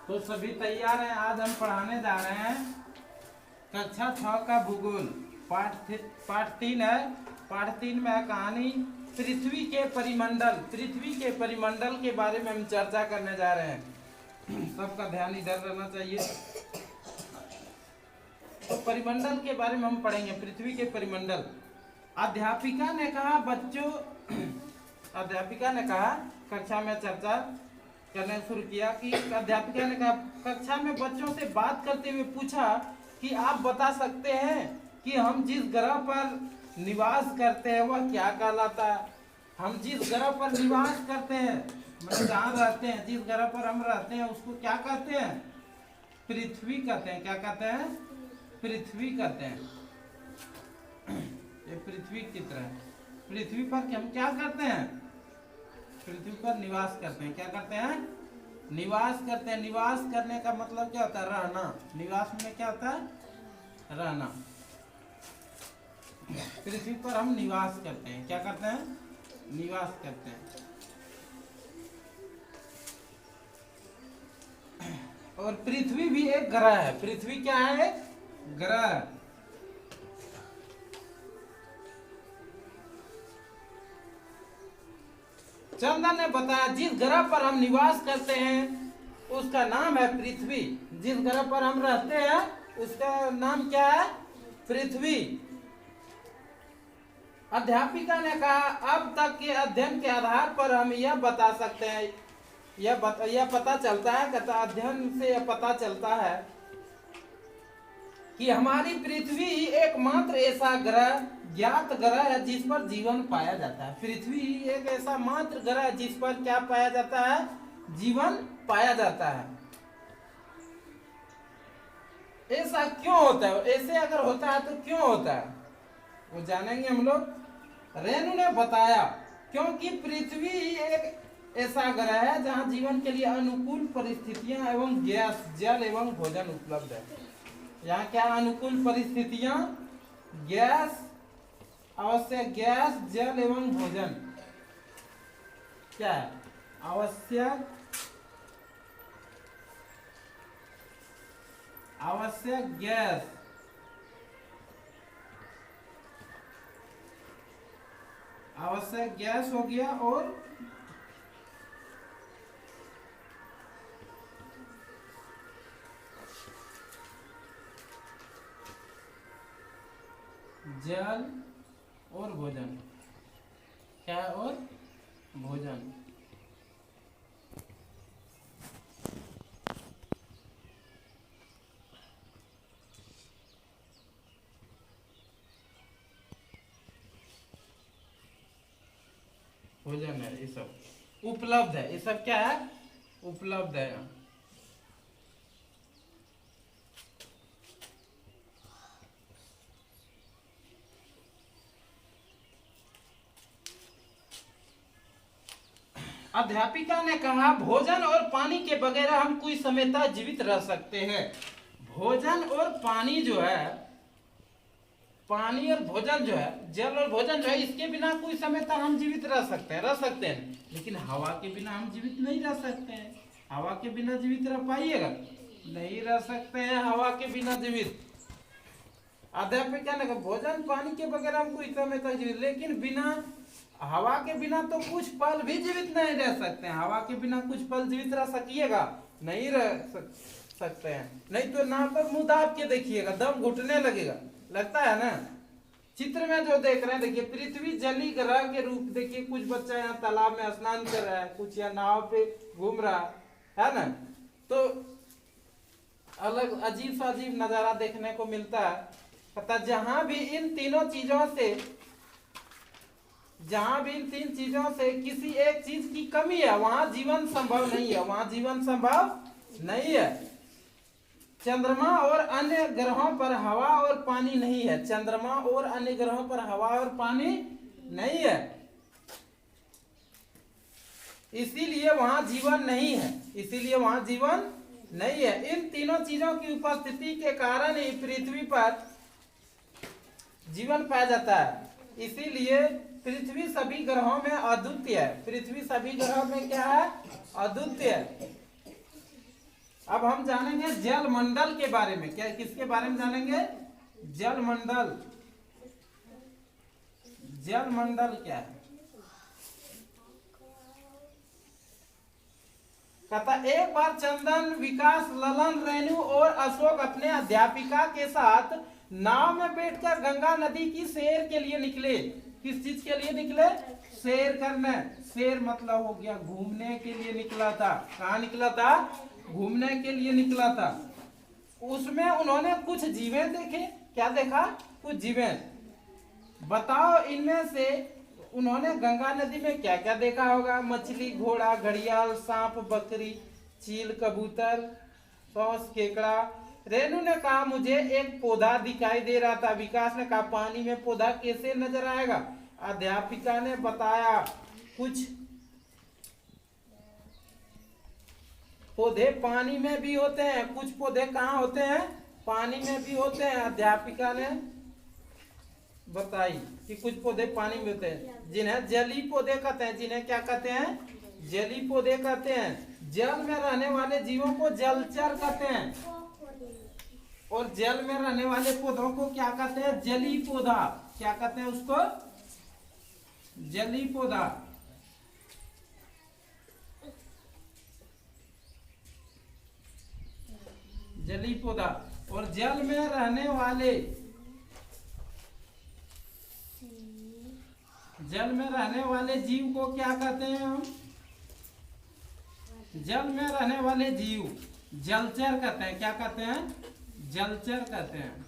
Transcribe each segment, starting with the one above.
तो सभी तैयार हैं। आज हम पढ़ाने जा रहे हैं कक्षा 6 का भूगोल। पाठ 3 है। पाठ 3 में है कहानी पृथ्वी के परिमंडल। पृथ्वी के परिमंडल के बारे में हम चर्चा करने जा रहे हैं। सबका ध्यान इधर रहना चाहिए। तो परिमंडल के बारे में हम पढ़ेंगे, पृथ्वी के परिमंडल। अध्यापिका ने कहा बच्चों, अध्यापिका ने कहा, कक्षा में चर्चा करने शुरू किया कि अध्यापिका ने कहा कक्षा में बच्चों से बात करते हुए पूछा कि आप बता सकते हैं कि हम जिस ग्रह पर निवास करते हैं वह क्या कहलाता है। हम जिस ग्रह पर निवास करते हैं, मतलब जहाँ रहते हैं, जिस ग्रह पर हम रहते हैं उसको क्या कहते हैं? पृथ्वी कहते हैं। क्या कहते हैं? पृथ्वी कहते हैं। ये पृथ्वी की तरह, पृथ्वी पर हम क्या करते हैं? पृथ्वी पर निवास करते हैं। क्या करते हैं? निवास करते हैं। निवास करने का मतलब क्या होता है? रहना। निवास में क्या होता है? रहना। पृथ्वी पर हम निवास करते हैं। क्या करते हैं? निवास करते हैं। और पृथ्वी भी एक ग्रह है। पृथ्वी क्या है? ग्रह। चंदन ने बताया जिस ग्रह पर हम निवास करते हैं उसका नाम है पृथ्वी। जिस ग्रह पर हम रहते हैं उसका नाम क्या है? पृथ्वी। अध्यापिका ने कहा अब तक के अध्ययन के आधार पर हम यह बता सकते हैं, यह पता चलता है, अध्ययन से यह पता चलता है कि हमारी पृथ्वी ही एकमात्र ऐसा ग्रह, ज्ञात ग्रह है जिस पर जीवन पाया जाता है। पृथ्वी ही एक ऐसा मात्र ग्रह है जिस पर क्या पाया जाता है? जीवन पाया जाता है। ऐसा क्यों होता है? ऐसे अगर होता है तो क्यों होता है वो जानेंगे हम लोग। रेणु ने बताया क्योंकि पृथ्वी ही एक ऐसा ग्रह है जहां जीवन के लिए अनुकूल परिस्थितियां एवं गैस, जल एवं भोजन उपलब्ध है। यहाँ क्या अनुकूल परिस्थितियां? गैस, आवश्यक गैस, जल एवं भोजन। क्या है? आवश्यक गैस, आवश्यक गैस हो गया और जल और भोजन। क्या? और भोजन। भोजन है, ये सब उपलब्ध है। ये सब क्या है? उपलब्ध है। अध्यापिका ने कहा भोजन और पानी के बगैर हम कुछ समय तक जीवित रह सकते हैं। भोजन और पानी जो है, पानी और भोजन जो है, जल और भोजन जो है, इसके बिना कुछ समय तक हम जीवित रह सकते हैं। लेकिन हवा के बिना हम जीवित नहीं रह सकते हैं। हवा के बिना जीवित रह पाइएगा? नहीं रह सकते हैं हवा के बिना जीवित। अध्यापिका ने कहा भोजन पानी के बगैर हम कुछ समय तक जीवित, लेकिन बिना हवा के बिना तो कुछ पल भी जीवित नहीं रह सकते हैं। हवा के बिना कुछ पल जीवित रह सकिएगा? नहीं रह सकते हैं। नहीं तो नाव पर मुंह दाब के देखिएगा, दम घुटने लगेगा, लगता है ना। चित्र में जो देख रहे हैं, देखिए पृथ्वी जलीय ग्रह के रूप। देखिए कुछ बच्चा यहाँ तालाब में स्नान कर रहा है, कुछ यहाँ नाव पे घूम रहा है ना। तो अलग अजीब सा अजीब नजारा देखने को मिलता है। पता जहां भी इन तीन चीजों से किसी एक चीज की कमी है वहां जीवन संभव नहीं है। वहां जीवन संभव नहीं है। चंद्रमा और अन्य ग्रहों पर हवा और पानी नहीं है। चंद्रमा और अन्य ग्रहों पर हवा और पानी नहीं है, इसीलिए वहां जीवन नहीं है। इसीलिए वहां जीवन नहीं है। इन तीनों चीजों की उपस्थिति के कारण ही पृथ्वी पर जीवन पाया जाता है। इसीलिए पृथ्वी सभी ग्रहों में अद्वितीय है। पृथ्वी सभी ग्रहों में क्या है? अद्वितीय है। अब हम जानेंगे जल मंडल के बारे में। क्या किसके बारे में जानेंगे? जल मंडल। जल मंडल क्या है? कहता एक बार चंदन, विकास, ललन, रेणु और अशोक अपने अध्यापिका के साथ नाव में बैठकर गंगा नदी की सैर के लिए निकले। किस चीज के लिए निकले? सैर करने। सैर मतलब हो गया घूमने के लिए निकला था। कहाँ निकला था? घूमने के लिए निकला था। उसमें उन्होंने कुछ जीवें देखे। क्या देखा? कुछ जीवें। बताओ इनमें से उन्होंने गंगा नदी में क्या क्या देखा होगा? मछली, घोड़ा, घड़ियाल, सांप, बकरी, चील, कबूतर, सौस, केकड़ा। रेणु ने कहा मुझे एक पौधा दिखाई दे रहा था। विकास ने कहा पानी में पौधा कैसे नजर आएगा? अध्यापिका ने बताया कुछ पौधे पानी में भी होते हैं। कुछ पौधे कहाँ होते हैं? पानी में भी होते हैं। अध्यापिका ने बताई कि कुछ पौधे पानी में होते हैं, जिन्हें जलीय पौधे कहते हैं। जिन्हें क्या कहते हैं? जलीय पौधे कहते हैं। जल में रहने वाले जीवों को जलचर कहते हैं और जल में रहने वाले पौधों को क्या कहते हैं? जलीय पौधा। क्या कहते हैं उसको? जलीय पौधा। जलीय पौधा। और जल में रहने वाले जीव को क्या कहते हैं हम? जल में रहने वाले जीव जलचर कहते हैं। क्या कहते हैं? जलचर कहते हैं।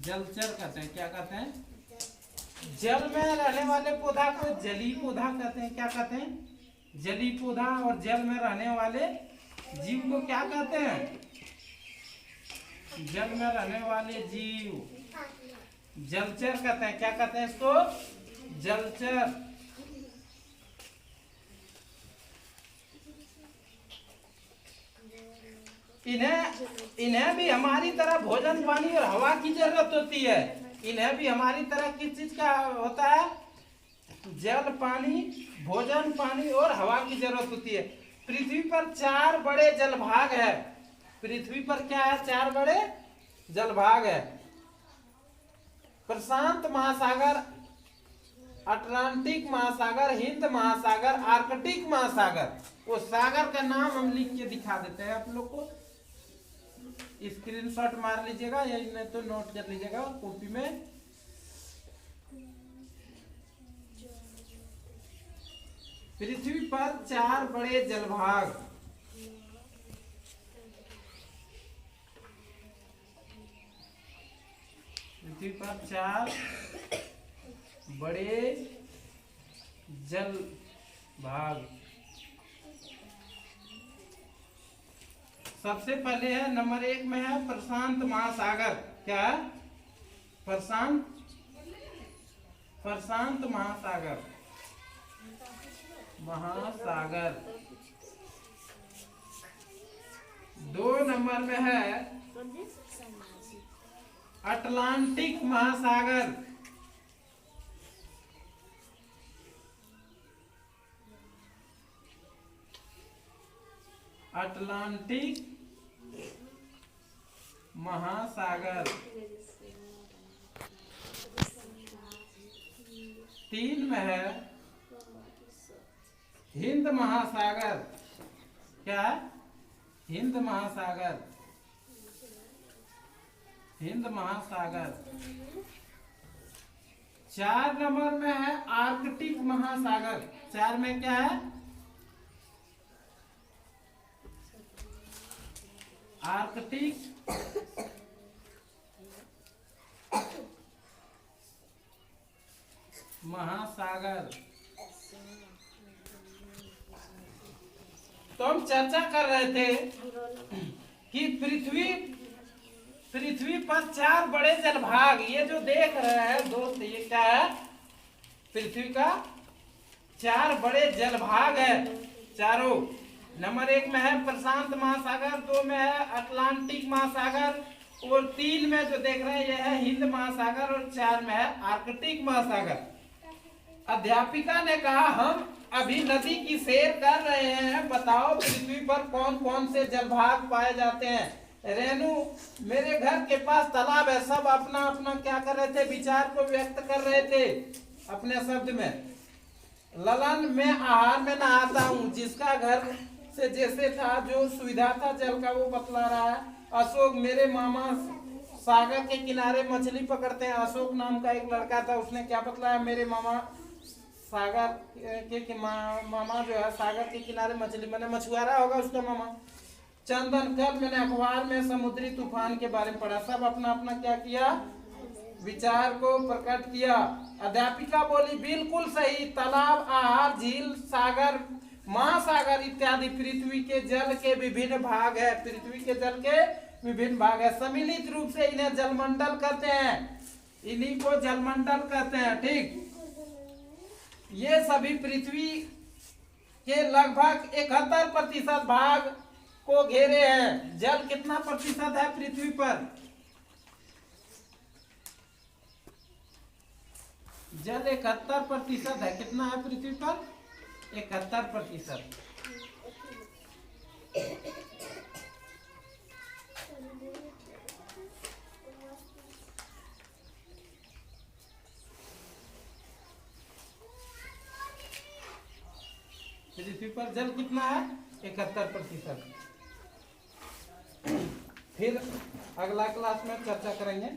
जलचर कहते हैं। क्या कहते हैं? जल में रहने वाले पौधा को जलीय पौधा कहते हैं। क्या कहते हैं? जलीय पौधा। और जल में रहने वाले जीव को क्या कहते हैं? जल में रहने वाले जीव जलचर कहते हैं। क्या कहते हैं इसको? जलचर। इन्हें भी हमारी तरह भोजन, पानी और हवा की जरूरत होती है। इन्हें भी हमारी तरह किस चीज का होता है? जल, पानी, भोजन, पानी और हवा की जरूरत होती है। पृथ्वी पर 4 बड़े जलभाग है। पृथ्वी पर क्या है? 4 बड़े जलभाग है। प्रशांत महासागर, अटलांटिक महासागर, हिंद महासागर, आर्कटिक महासागर। वो सागर का नाम हम लिख के दिखा देते हैं आप लोग को। स्क्रीनशॉट मार लीजिएगा या नहीं तो नोट कर लीजिएगा कॉपी में। पृथ्वी पर 4 बड़े जलभाग। पृथ्वी पर 4 बड़े जल भाग। सबसे पहले है नंबर 1 में है प्रशांत महासागर। क्या है? प्रशांत महासागर। महासागर। 2 नंबर में है अटलांटिक महासागर। अटलांटिक महासागर। 3 में है हिंद महासागर। क्या है? हिंद महासागर। हिंद महासागर। 4 नंबर में है आर्कटिक महासागर। 4 में क्या है? आर्कटिक महासागर। तो हम चर्चा कर रहे थे कि पृथ्वी पर 4 बड़े जलभाग। ये जो देख रहे हैं दोस्त, ये क्या है? पृथ्वी का 4 बड़े जलभाग है। चारों। नंबर 1 में है प्रशांत महासागर, 2 में है अटलांटिक महासागर और 3 में जो देख रहे हैं यह है हिंद महासागर और 4 में है आर्कटिक महासागर। अध्यापिका ने कहा हम अभी नदी की सैर कर रहे हैं। बताओ पृथ्वी पर कौन कौन से जलभाग पाए जाते हैं। रेणु, मेरे घर के पास तालाब है। सब अपना अपना क्या कर रहे थे, विचार को व्यक्त कर रहे थे अपने शब्द में। ललन, मैं आहार में नहाता हूँ। जिसका घर से जैसे था, जो सुविधा था जल का, वो बतला रहा है। अशोक, मेरे मामा सागर के किनारे मछली पकड़ते हैं। अशोक नाम का एक लड़का था, उसने क्या बतलाया, मेरे मामा सागर के मामा जो है सागर के किनारे मछली, मैंने मछुआरा होगा उसका मामा। चंदन, कल मैंने अखबार में समुद्री तूफान के बारे में पढ़ा। सब अपना अपना क्या किया, विचार को प्रकट किया। अध्यापिका बोली बिल्कुल सही। तालाब, आहार, झील, सागर, महासागर इत्यादि पृथ्वी के जल के विभिन्न भाग है। पृथ्वी के जल के विभिन्न भाग है। सम्मिलित रूप से इन्हें जलमंडल कहते हैं। इन्हीं को जलमंडल कहते हैं। ठीक, ये सभी पृथ्वी के लगभग 71% भाग को घेरे हैं। जल कितना प्रतिशत है पृथ्वी पर? जल 71% है। कितना है पृथ्वी पर? 71%। पृथ्वी पर जल कितना है? 71%। फिर अगला क्लास में चर्चा करेंगे।